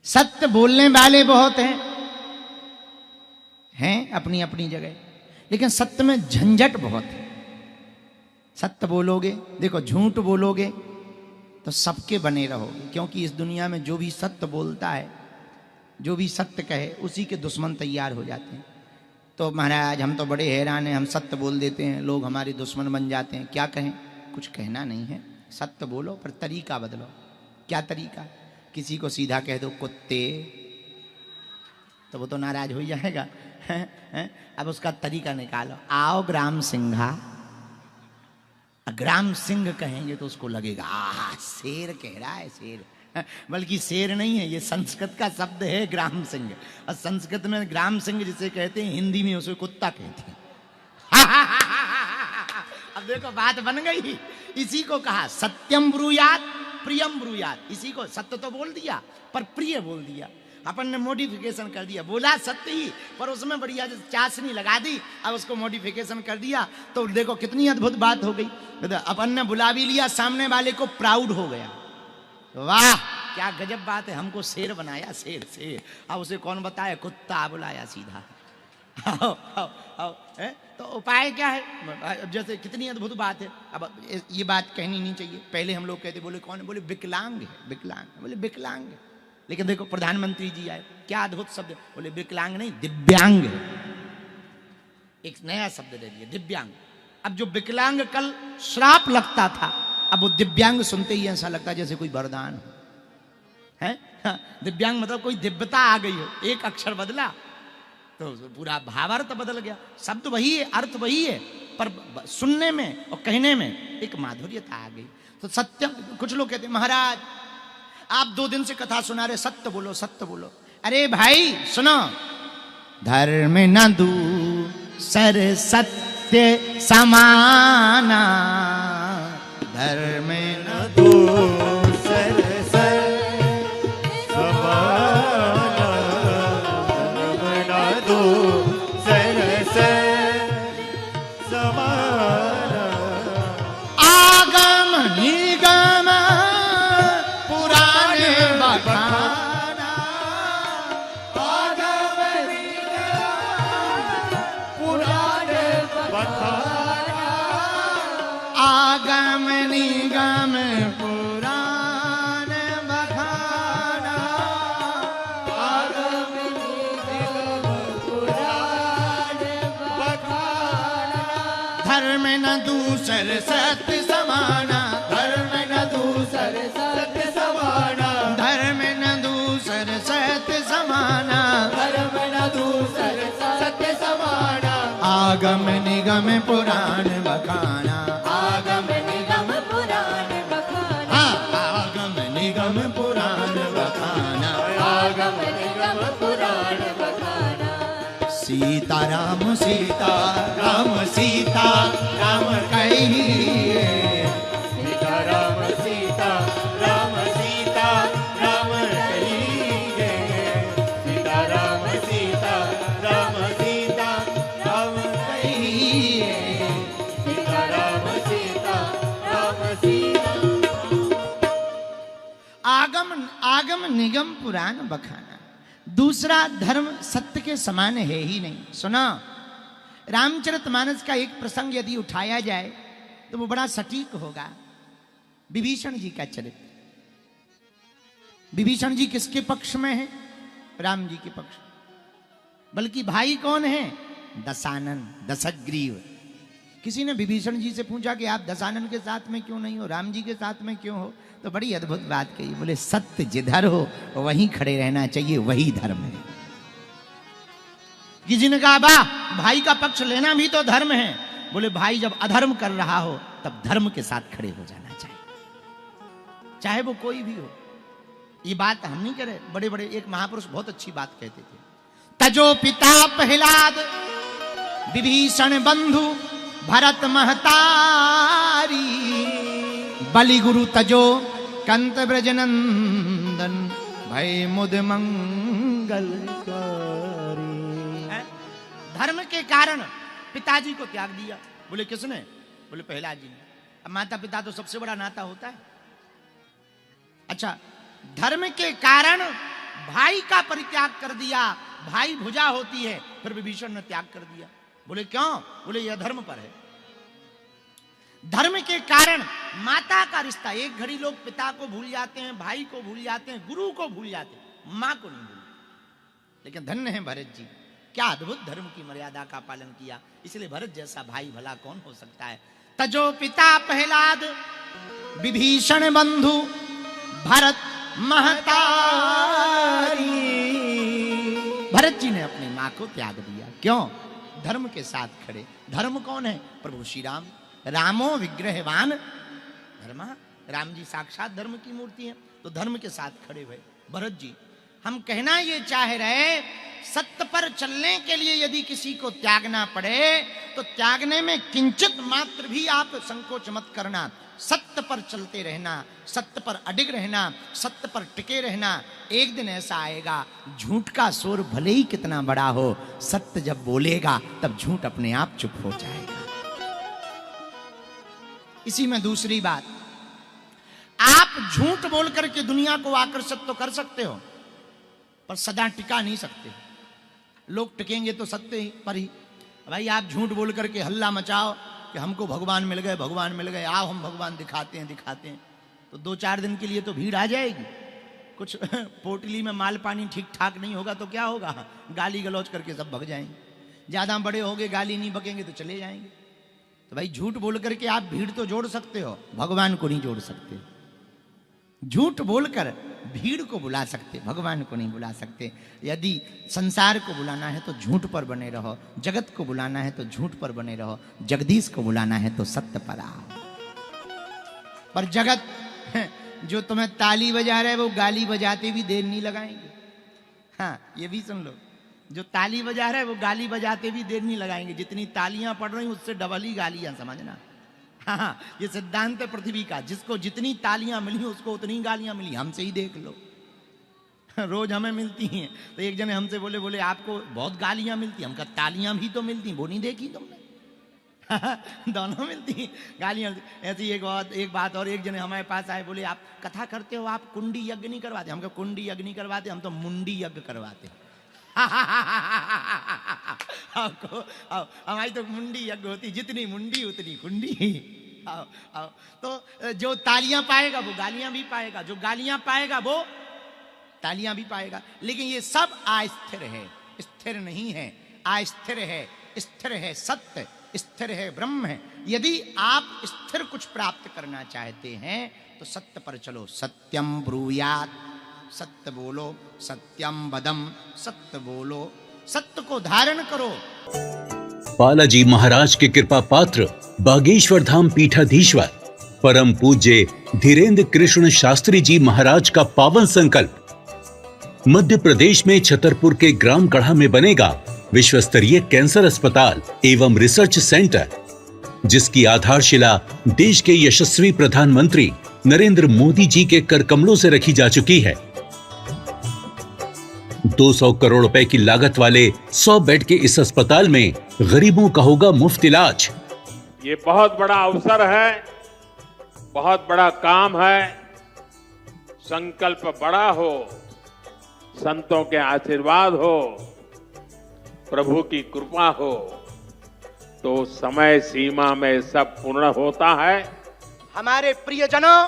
सत्य बोलने वाले बहुत हैं अपनी अपनी जगह, लेकिन सत्य में झंझट बहुत है। सत्य बोलोगे, देखो झूठ बोलोगे तो सबके बने रहोगे, क्योंकि इस दुनिया में जो भी सत्य बोलता है, जो भी सत्य कहे, उसी के दुश्मन तैयार हो जाते हैं। तो महाराज हम तो बड़े हैरान हैं, हम सत्य बोल देते हैं, लोग हमारे दुश्मन बन जाते हैं। क्या कहें? कुछ कहना नहीं है, सत्य बोलो पर तरीका बदलो। क्या तरीका? किसी को सीधा कह दो कुत्ते, तो वो तो नाराज हो जाएगा। अब उसका तरीका निकालो, आओ ग्राम सिंघा। ग्राम सिंह कहेंगे तो उसको लगेगा शेर कह रहा है, शेर। बल्कि शेर नहीं है, ये संस्कृत का शब्द है ग्राम सिंह। और संस्कृत में ग्राम सिंह जिसे कहते हैं, हिंदी में उसे कुत्ता कहते हैं। अब देखो बात बन गई। इसी को कहा सत्यम ब्रूयात प्रियम ब्रूयात। इसी को सत्य तो बोल दिया पर प्रिय बोल दिया। अपन ने मॉडिफिकेशन कर दिया, बोला सत्य ही पर उसमें बढ़िया चाशनी लगा दी, अब उसको मॉडिफिकेशन कर दिया। तो देखो कितनी अद्भुत बात हो गई। अपन ने बुला भी लिया, सामने वाले को प्राउड हो गया। वाह क्या गजब बात है, हमको शेर बनाया, शेर शेर। अब उसे कौन बताया? कुत्ता बुलाया सीधा। आओ, आओ, आओ, तो उपाय क्या है? जैसे कितनी अद्भुत बात है। अब ये बात कहनी नहीं चाहिए। पहले हम लोग कहते, बोले कौन? बोले विकलांग है, विकलांग। बोले विकलांग है, लेकिन देखो प्रधानमंत्री जी आए, क्या अद्भुत शब्द। बोले विकलांग नहीं, दिव्यांग है। एक नया शब्द दे दिया, दिव्यांग। अब जो विकलांग कल श्राप लगता था, अब वो दिव्यांग सुनते ही ऐसा लगता जैसे कोई वरदान हो। है दिव्यांग मतलब कोई दिव्यता आ गई हो, एक अक्षर बदला तो पूरा भावार्थ बदल गया। शब्द वही है, अर्थ वही है, पर सुनने में और कहने में एक माधुर्यता आ गई। तो सत्य, कुछ लोग कहते हैं महाराज आप 2 दिन से कथा सुना रहे, सत्य बोलो, सत्य बोलो। अरे भाई सुनो, धर्म न दूसर सत्य समाना, धर्म न दूसर सत्य समाना, धर्म न दूसर सत्य समाना। आगम निगम पुराण बखाना, आगम निगम पुराण बखाना, आगम निगम पुराण बखाना, आगम निगम पुराण बखाना। धर्म न दूसर सत्य समाना, धर्म न दूसर सत्य समाना, धर्म न दूसर सत्य समाना, धर्म न दूसर सत्य समाना। आगम निगम पुराण बखाना, आगम निगम पुराण बखाना, आगम निगम पुराण बखाना, आगम निगम पुराण बखाना। सीता राम सीता राम सीता राम कहिए, सीता राम सीता राम सीता राम कहिए, सीता राम सीता राम सीता राम कहिए, सीता राम सीता राम सीता। आगम निगम पुराण बखाना। दूसरा धर्म सत्य के समान है ही नहीं। सुना, रामचरितमानस का एक प्रसंग यदि उठाया जाए तो वो बड़ा सटीक होगा। विभीषण जी का चरित्र। विभीषण जी किसके पक्ष में है? राम जी के पक्ष। बल्कि भाई कौन है? दशानन, दशग्रीव। किसी ने विभीषण जी से पूछा कि आप दशानन के साथ में क्यों नहीं हो, राम जी के साथ में क्यों हो? तो बड़ी अद्भुत बात कही। बोले सत्य जिधर हो वहीं खड़े रहना चाहिए, वही धर्म है। किसी ने कहा वाह, भाई का पक्ष लेना भी तो धर्म है। बोले भाई जब अधर्म कर रहा हो तब धर्म के साथ खड़े हो जाना चाहिए, चाहे वो कोई भी हो। ये बात हम नहीं करे, बड़े बड़े एक महापुरुष बहुत अच्छी बात कहते थे। तजो पिता प्रहलाद विभीषण बंधु भरत महतारी, बलि गुरु तजो कंत ब्रजनंदन भय मुद मंगलकारी। धर्म के कारण पिताजी को त्याग दिया। बोले किसने? बोले प्रहलाद जी ने। अब माता पिता तो सबसे बड़ा नाता होता है। अच्छा, धर्म के कारण भाई का परित्याग कर दिया। भाई भुजा होती है, फिर विभीषण ने त्याग कर दिया। बोले क्यों? बोले यह धर्म पर है। धर्म के कारण माता का रिश्ता, एक घड़ी लोग पिता को भूल जाते हैं, भाई को भूल जाते हैं, गुरु को भूल जाते हैं, मां को नहीं भूलते। लेकिन धन्य है भरत जी, क्या अद्भुत धर्म की मर्यादा का पालन किया। इसलिए भरत जैसा भाई भला कौन हो सकता है। तजो पिता प्रहलाद विभीषण बंधु भरत महतारी। भरत जी ने अपनी मां को त्याग दिया। क्यों? धर्म के साथ खड़े। धर्म कौन है? प्रभु श्री राम। रामो विग्रहवान धर्म। राम जी साक्षात धर्म की मूर्ति है, तो धर्म के साथ खड़े हुए भरत जी। हम कहना ये चाह रहे, सत्य पर चलने के लिए यदि किसी को त्यागना पड़े तो त्यागने में किंचित मात्र भी आप संकोच मत करना। सत्य पर चलते रहना, सत्य पर अडिग रहना, सत्य पर टिके रहना। एक दिन ऐसा आएगा, झूठ का शोर भले ही कितना बड़ा हो, सत्य जब बोलेगा तब झूठ अपने आप चुप हो जाएगा। इसी में दूसरी बात, आप झूठ बोल करके दुनिया को आकर्षित तो कर सकते हो, पर सदा टिका नहीं सकते। लोग टिकेंगे तो सत्य पर ही। भाई आप झूठ बोल करके हल्ला मचाओ कि हमको भगवान मिल गए, भगवान मिल गए, आओ हम भगवान दिखाते हैं, तो 2-4 दिन के लिए तो भीड़ आ जाएगी। कुछ पोटली में माल पानी ठीक ठाक नहीं होगा तो क्या होगा, गाली गलौज करके सब भग जाएंगे। ज्यादा बड़े हो गए, गाली नहीं बकेंगे तो चले जाएंगे। तो भाई झूठ बोल करके आप भीड़ तो जोड़ सकते हो, भगवान को नहीं जोड़ सकते। झूठ बोलकर भीड़ को बुला सकते, भगवान को नहीं बुला सकते। यदि संसार को बुलाना है तो झूठ पर बने रहो, जगत को बुलाना है तो झूठ पर बने रहो, जगदीश को बुलाना है तो सत्य पर आओ। पर जगत जो तुम्हें ताली बजा रहे वो गाली बजाते भी देर नहीं लगाएंगे। हाँ ये भी सुन लो, जो ताली बजा रहे वो गाली बजाते भी देर नहीं लगाएंगे। जितनी तालियां पड़ रही उससे डबल ही गालियां, समझना। हाँ ये सिद्धांत है पृथ्वी का, जिसको जितनी तालियां मिली उसको उतनी गालियां मिली। हमसे ही देख लो, रोज हमें मिलती हैं। तो एक जने हमसे बोले आपको बहुत गालियां मिलती, हमका तालियां भी तो मिलती, वो नहीं देखी तुमने? दोनों मिलती गालियां। ऐसी एक बात और, एक जने हमारे पास आए, बोले आप कथा करते हो, आप कुंडी यज्ञ नहीं करवाते? हमका कुंडी यज्ञ नहीं करवाते, हम तो मुंडी यज्ञ करवाते। हमारी तो मुंडी यज्ञ होती, जितनी मुंडी उतनी कुंडी। आओ आओ। तो जो तालियां पाएगा वो गालियां भी पाएगा, जो गालियां पाएगा वो तालियां भी पाएगा। लेकिन ये सब अस्थिर है, स्थिर नहीं है। अस्थिर है, स्थिर है सत्य, स्थिर है ब्रह्म है। यदि आप स्थिर कुछ प्राप्त करना चाहते हैं तो सत्य पर चलो। सत्यम ब्रूयात, सत्य बोलो, सत्यम वदम, सत्य बोलो, सत्य को धारण करो। बालाजी महाराज के कृपा पात्र बागेश्वर धाम पीठाधीश्वर परम पूज्य धीरेन्द्र कृष्ण शास्त्री जी महाराज का पावन संकल्प। मध्य प्रदेश में छतरपुर के ग्राम गढ़ा में बनेगा विश्व स्तरीय कैंसर अस्पताल एवं रिसर्च सेंटर, जिसकी आधारशिला देश के यशस्वी प्रधानमंत्री नरेंद्र मोदी जी के कर कमलों से रखी जा चुकी है। 200 करोड़ रुपए की लागत वाले 100 बेड के इस अस्पताल में गरीबों का होगा मुफ्त इलाज। ये बहुत बड़ा अवसर है, बहुत बड़ा काम है। संकल्प बड़ा हो, संतों के आशीर्वाद हो, प्रभु की कृपा हो तो समय सीमा में सब पूर्ण होता है। हमारे प्रियजनों,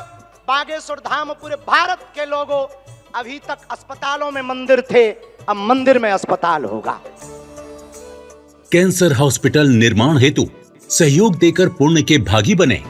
बागेश्वर धाम पूरे भारत के लोगों, अभी तक अस्पतालों में मंदिर थे, अब मंदिर में अस्पताल होगा। कैंसर हॉस्पिटल निर्माण हेतु सहयोग देकर पुण्य के भागी बने।